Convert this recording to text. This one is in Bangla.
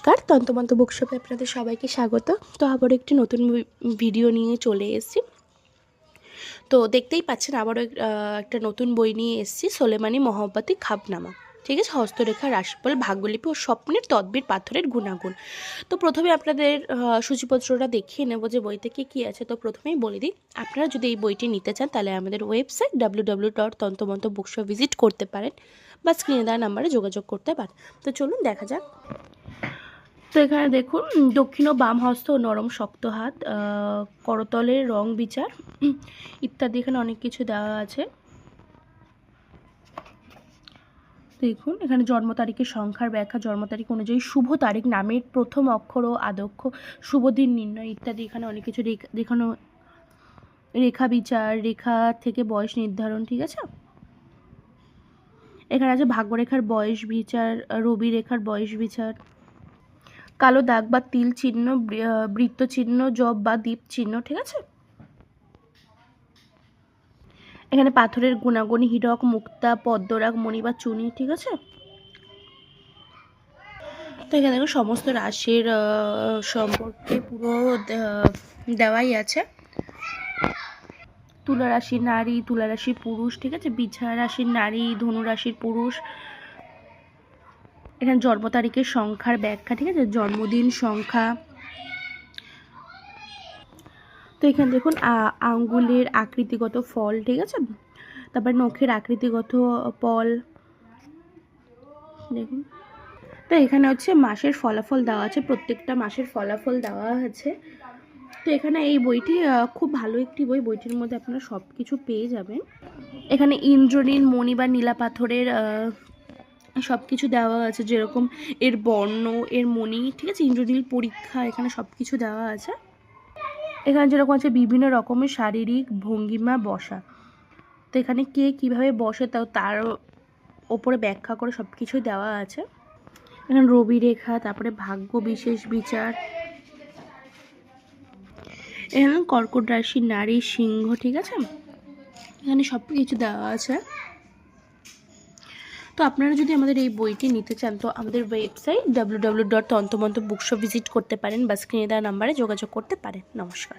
নমস্কার, তন্ত্রমন্ত্র বুকশপে আপনাদের সবাইকে স্বাগত। তো আবারও একটি নতুন ভিডিও নিয়ে চলে এসেছি। তো দেখতেই পাচ্ছেন আবারও একটা নতুন বই নিয়ে এসেছি, সোলেমানি মহব্বতী খাবনামা। ঠিক আছে, হস্তরেখা, রাশিফল, ভাগ্যলিপি ও স্বপ্নের তদ্বির পাথরের গুণাগুণ। তো প্রথমে আপনাদের সূচিপত্রটা দেখিয়ে নেব যে বইতে কী আছে। তো প্রথমেই বলে দিই, আপনারা যদি এই বইটি নিতে চান তাহলে আমাদের ওয়েবসাইট www.তন্ত্রমন্ত্র ভিজিট করতে পারেন বা স্ক্রিনে দেওয়া নাম্বারে যোগাযোগ করতে পারেন। তো চলুন দেখা যাক। তো এখানে দেখুন, দক্ষিণ ও বাম হস্ত ও নরম শক্ত হাত, করতলের রং বিচার ইত্যাদি এখানে অনেক কিছু দেওয়া আছে। দেখুন এখানে জন্ম তারিখের সংখ্যার ব্যাখ্যা, জন্ম তারিখ অনুযায়ী শুভ তারিখ, নামের প্রথম অক্ষর ও আদক্ষ, শুভ দিন নির্ণয় ইত্যাদি এখানে অনেক কিছু দেখানো। রেখা বিচার, রেখা থেকে বয়স নির্ধারণ। ঠিক আছে, এখানে আছে ভাগ্যরেখার বয়স বিচার, রবি রেখার বয়স বিচার, কালো দাগ বা তিল চিহ্ন, বৃত্ত চিহ্ন, জব বা দ্বীপ চিহ্ন। ঠিক আছে, এখানে পাথরের গুণাগুণ, হীরক, মুক্তা, পদ্মরাগ, মণি বা চুনি। ঠিক আছে, তো এখানে দেখো সমস্ত রাশির সম্পর্কে পুরো দেওয়াই আছে। তুলা রাশির নারী, তুলা রাশির পুরুষ। ঠিক আছে, বিছা রাশির নারী, ধনু রাশির পুরুষ। এখানে জন্ম তারিখের সংখ্যার ব্যাখ্যা। ঠিক আছে, জন্মদিন সংখ্যা। তো এখানে দেখুন আঙ্গুলের আকৃতিগত ফল। ঠিক আছে, তারপর নখের আকৃতিগত ফল দেখুন। তো এখানে হচ্ছে মাসের ফলাফল দেওয়া আছে, প্রত্যেকটা মাসের ফলাফল দেওয়া আছে। তো এখানে এই বইটি খুব ভালো একটি বই, বইটির মধ্যে আপনারা সব কিছু পেয়ে যাবেন। এখানে ইন্দ্রনীল, মণি বা নীলা পাথরের সব কিছু দেওয়া আছে, যেরকম এর বর্ণ, এর মণি। ঠিক আছে, ইন্দ্রনীল পরীক্ষা, এখানে সব কিছু দেওয়া আছে। এখানে যেরকম আছে বিভিন্ন রকমের শারীরিক ভঙ্গিমা বসা। তো এখানে কে কীভাবে বসে তার ওপরে ব্যাখ্যা করে সব কিছু দেওয়া আছে। এখানে রবি রেখা, তারপরে ভাগ্য বিশেষ বিচার, এখানে কর্কট রাশির নারী, সিংহ। ঠিক আছে, এখানে সব কিছু দেওয়া আছে। তো আপনারা যদি আমাদের এই বইটি নিতে চান তো আমাদের ওয়েবসাইট www.তন্ত্রমন্ত্র ভিজিট করতে পারেন বা স্ক্রিনে দেওয়া নাম্বারে যোগাযোগ করতে পারেন। নমস্কার।